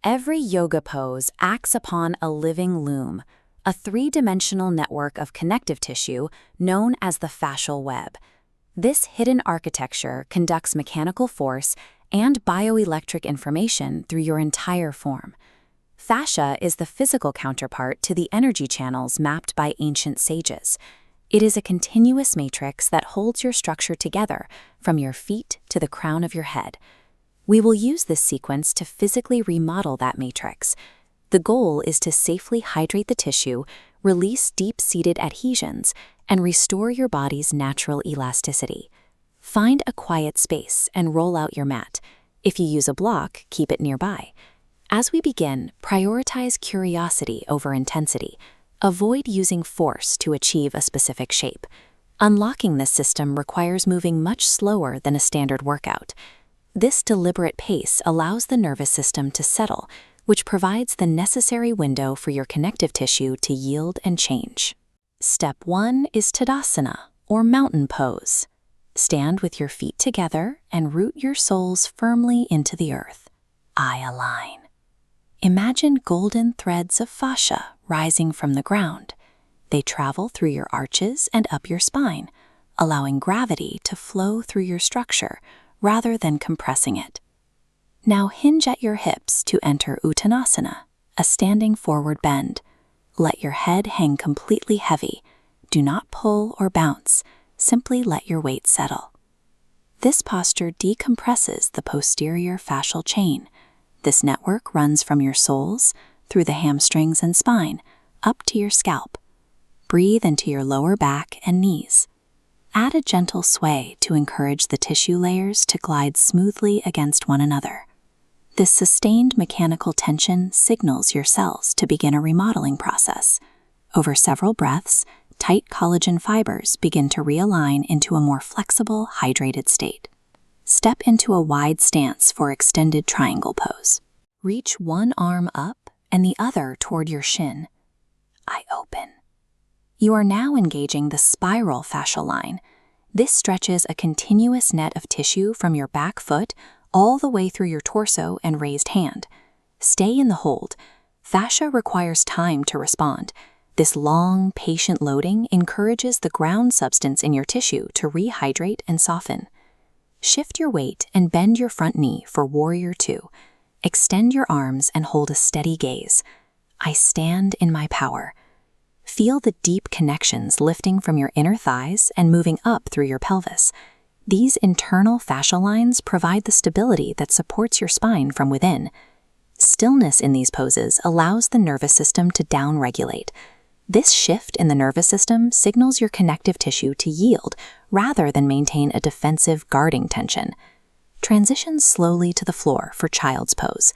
Every yoga pose acts upon a living loom, a three-dimensional network of connective tissue known as the fascial web. This hidden architecture conducts mechanical force and bioelectric information through your entire form. Fascia is the physical counterpart to the energy channels mapped by ancient sages. It is a continuous matrix that holds your structure together from your feet to the crown of your head. We will use this sequence to physically remodel that matrix. The goal is to safely hydrate the tissue, release deep-seated adhesions, and restore your body's natural elasticity. Find a quiet space and roll out your mat. If you use a block, keep it nearby. As we begin, prioritize curiosity over intensity. Avoid using force to achieve a specific shape. Unlocking this system requires moving much slower than a standard workout. This deliberate pace allows the nervous system to settle, which provides the necessary window for your connective tissue to yield and change. Step 1 is Tadasana, or mountain pose. Stand with your feet together and root your soles firmly into the earth. I align. Imagine golden threads of fascia rising from the ground. They travel through your arches and up your spine, allowing gravity to flow through your structure rather than compressing it. Now hinge at your hips to enter Uttanasana, a standing forward bend. Let your head hang completely heavy. Do not pull or bounce. Simply let your weight settle. This posture decompresses the posterior fascial chain. This network runs from your soles, through the hamstrings and spine, up to your scalp. Breathe into your lower back and knees. Add a gentle sway to encourage the tissue layers to glide smoothly against one another. This sustained mechanical tension signals your cells to begin a remodeling process. Over several breaths, tight collagen fibers begin to realign into a more flexible, hydrated state. Step into a wide stance for extended triangle pose. Reach one arm up and the other toward your shin. I open. You are now engaging the spiral fascial line. This stretches a continuous net of tissue from your back foot all the way through your torso and raised hand. Stay in the hold. Fascia requires time to respond. This long, patient loading encourages the ground substance in your tissue to rehydrate and soften. Shift your weight and bend your front knee for Warrior 2. Extend your arms and hold a steady gaze. I stand in my power. Feel the deep connections lifting from your inner thighs and moving up through your pelvis. These internal fascial lines provide the stability that supports your spine from within. Stillness in these poses allows the nervous system to downregulate. This shift in the nervous system signals your connective tissue to yield rather than maintain a defensive guarding tension. Transition slowly to the floor for child's pose.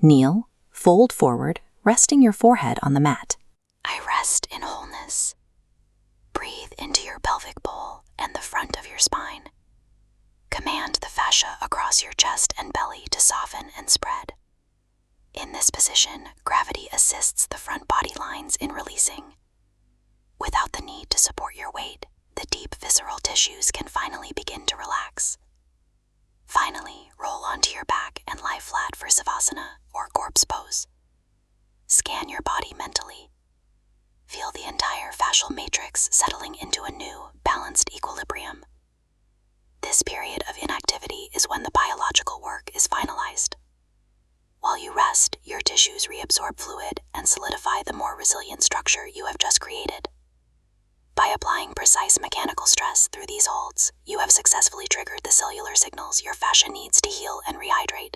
Kneel, fold forward, resting your forehead on the mat. I rest in wholeness. Breathe into your pelvic bowl and the front of your spine. Command the fascia across your chest and belly to soften and spread. In this position, gravity assists the front body lines in releasing. Without the need to support your weight, the deep visceral tissues can finally begin to relax. Finally, roll onto your back and lie flat for Savasana, or corpse pose. Scan your body mentally. Feel the entire fascial matrix settling into a new, balanced equilibrium. This period of inactivity is when the biological work is finalized. While you rest, your tissues reabsorb fluid and solidify the more resilient structure you have just created. By applying precise mechanical stress through these holds, you have successfully triggered the cellular signals your fascia needs to heal and rehydrate.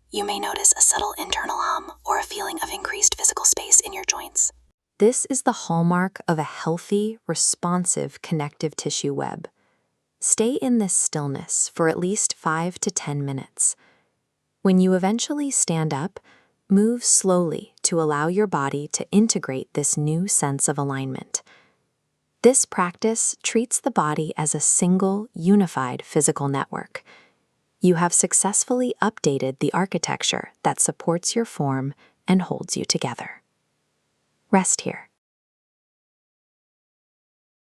You may notice a subtle internal hum or a feeling of increased physical space in your joints. This is the hallmark of a healthy, responsive connective tissue web. Stay in this stillness for at least 5 to 10 minutes. When you eventually stand up, move slowly to allow your body to integrate this new sense of alignment. This practice treats the body as a single, unified physical network. You have successfully updated the architecture that supports your form and holds you together. Rest here.